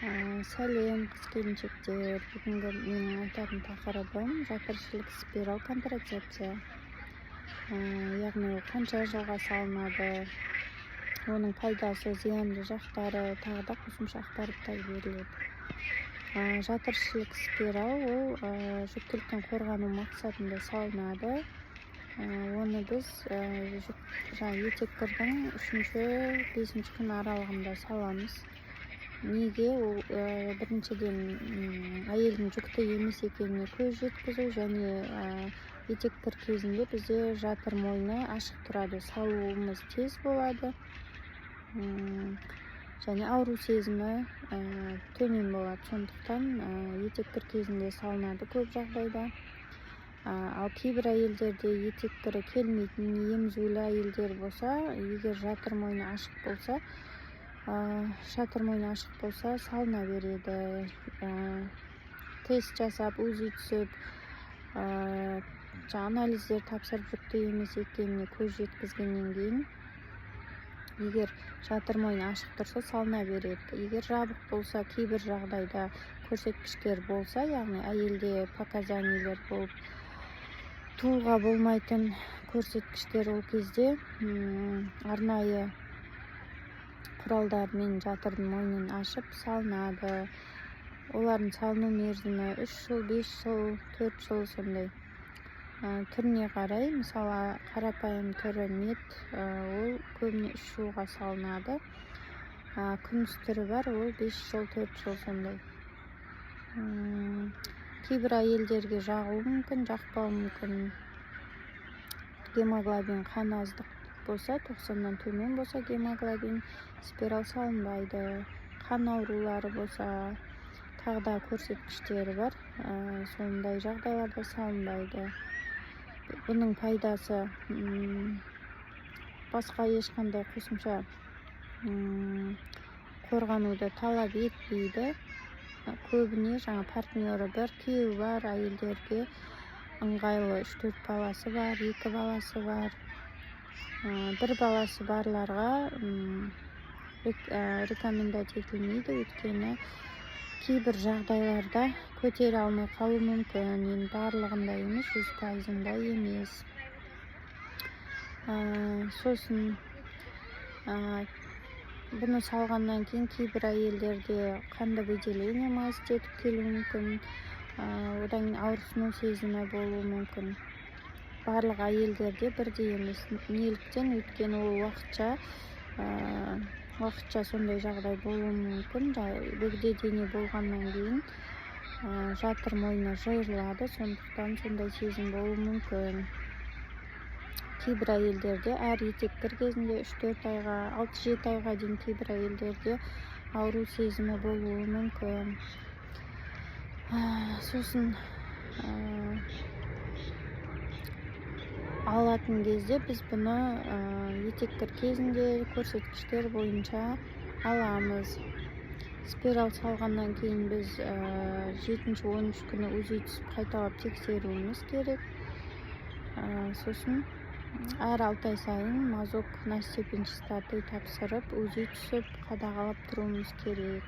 Сәлем, қыз-келіншектер. Бүгінгі менің айтатын тақырыбым жатыршылық спираль контрацепция. Яғни ол қанша жылға салынады, оның пайдасы, зиянды жақтары, тағы да қосымша ақпараттар беріледі. Жатыршылық спираль ол жүктіліктен қорғану мақсатында салынады. Оны біз етеккірдің 3-5 күн аралығында саламыз. Неге? Ол біріншіден әйелдің жүкті емес екеніне көз жеткізу және етеккір кезінде бізде жатыр мойны ашық тұрады, салуымыз тез болады және ауру сезімі төмен болады. Сондықтан етеккір кезінде салынады көп жағдайда. Ал кейбір әйелдерде етеккірі келмейтін емізулі әйелдер болса, егер жатыр мойны ашық болса, салына береді. Тест жасап, УЗИ түсіп, анализдер тапсырып жүкті емес екеніне көз жеткізгеннен кейін, егер жатыр мойны ашық тұрса, салына береді. Егер жабық болса, кейбір жағдайда көрсеткіштер болса, яғни әйелде показаниялар болып, тууға болмайтын көрсеткіштер, ол кезде арнайы құралдармен жатырдың мойнын ашып салынады. Олардың салыну мерзімі 3 жыл, 5 жыл, 4 жыл сондай. Түріне қарай, мысалы қарапайым түрі мед, ол көбіне 3 жылға салынады. Күміс түрі бар, ол 5 жыл, 4 жыл сондай. Кейбір әйелдерге жағуы мүмкін, жақпауы мүмкін. Гемоглобин қан аздық болса, 90-нан төмен болса гемоглобин, спираль салынбайды. Қан аурулары болса, тағы да көрсеткіштері бар, сондай жағдайларда салынбайды. Бұның пайдасы басқа ешқандай қосымша қорғануды талап етпейді. Көбіне партнері бар, күйеуі бар әйелдерге ыңғайлы. 3-4 баласы бар, 2 баласы бар. 1 баласы барларға рекомендация етілмейді, өйткені кейбір жағдайларда көтере алмай қалу мүмкін. Енді барлығында емес, 100%-ында емес. Сосын бұны салғаннан кейін кейбір әйелдерде қанды выделение маасты етіп келуі мүмкін. Одан кейін ауырсыну сезімі болуы мүмкін. Барлық әйелдерде бірдей емес. Неліктен? Өйткені ол уақытша сондай жағдай болуы мүмкін. Бөгде дене болғаннан кейін жатыр мойны жиырылады, сондықтан сондай сезім болуы мүмкін. Кейбір әйелдерде әр етеккір кезінде 3-4 айға, 6-7 айға дейін кейбір әйелдерде ауру сезімі болуы мүмкін. Сосын алатын кезде біз бұны етеккір кезінде көрсеткіштер бойынша аламыз. Спираль салғаннан кейін біз 7-13 күні УЗИ түсіп қайталап тексеруіміз керек. Сосын әр 6 ай сайын мазок на степень чистоты тапсырып, УЗИ түсіп қадағалап тұруымыз керек.